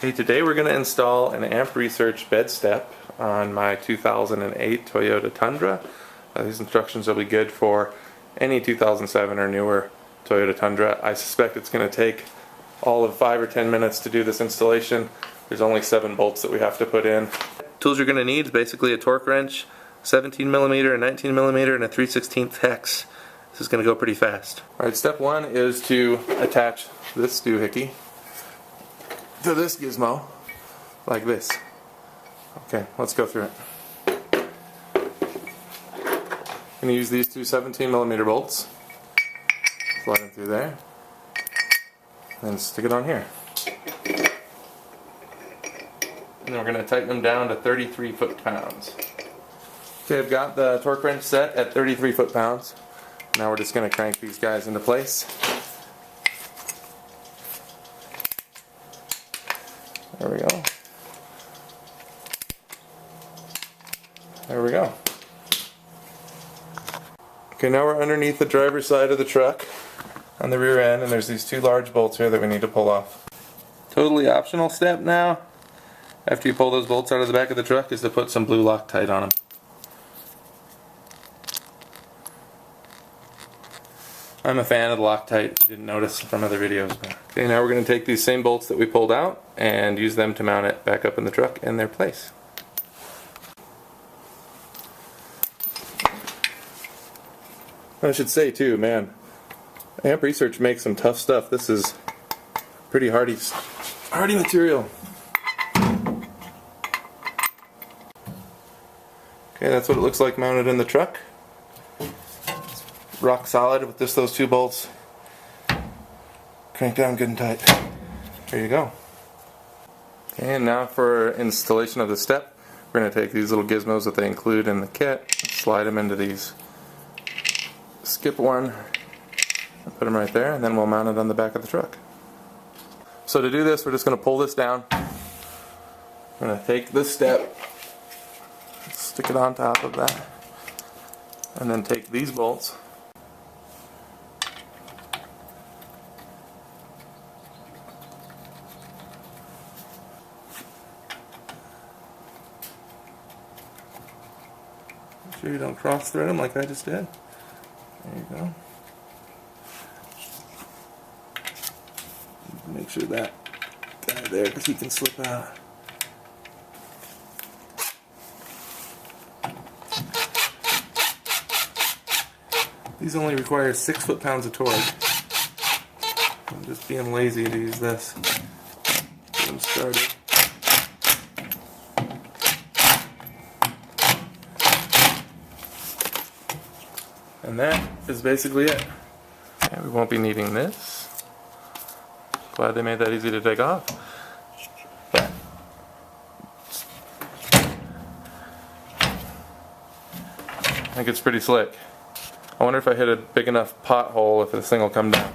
Okay, today we're going to install an amp research bed step on my 2008 Toyota Tundra. These instructions will be good for any 2007 or newer Toyota Tundra. I suspect it's going to take all of 5 or 10 minutes to do this installation. There's only 7 bolts that we have to put in. Tools you're going to need is basically a torque wrench, 17mm, a 19mm, and a 3/16 hex. This is going to go pretty fast. Alright, step 1 is to attach this doohickey to this gizmo, like this. Okay, let's go through it. I'm going to use these two 17mm bolts, slide them through there, and stick it on here. And then we're going to tighten them down to 33 foot-pounds. Okay, I've got the torque wrench set at 33 foot-pounds. Now we're just going to crank these guys into place. There we go. There we go. Okay, now we're underneath the driver's side of the truck on the rear end, and there's these 2 large bolts here that we need to pull off. Totally optional step now, after you pull those bolts out of the back of the truck, is to put some blue Loctite on them. I'm a fan of the Loctite, you didn't notice from other videos. Okay, now we're going to take these same bolts that we pulled out and use them to mount it back up in the truck in their place. I should say too, man, Amp Research makes some tough stuff. This is pretty hardy material. Okay, that's what it looks like mounted in the truck. Rock solid with just those 2 bolts. Crank down good and tight. There you go. Okay, and now for installation of the step, we're going to take these little gizmos that they include in the kit, slide them into these. Skip one, and put them right there, and then we'll mount it on the back of the truck. So to do this, we're just going to pull this down. I'm going to take this step, stick it on top of that, and then take these bolts. Make sure you don't cross thread them like I just did. There you go. Make sure that guy there, because he can slip out. These only require 6 foot-pounds of torque. I'm just being lazy to use this. Get them started. And that is basically it. And we won't be needing this. Glad they made that easy to take off. But I think it's pretty slick. I wonder if I hit a big enough pothole if this thing will come down.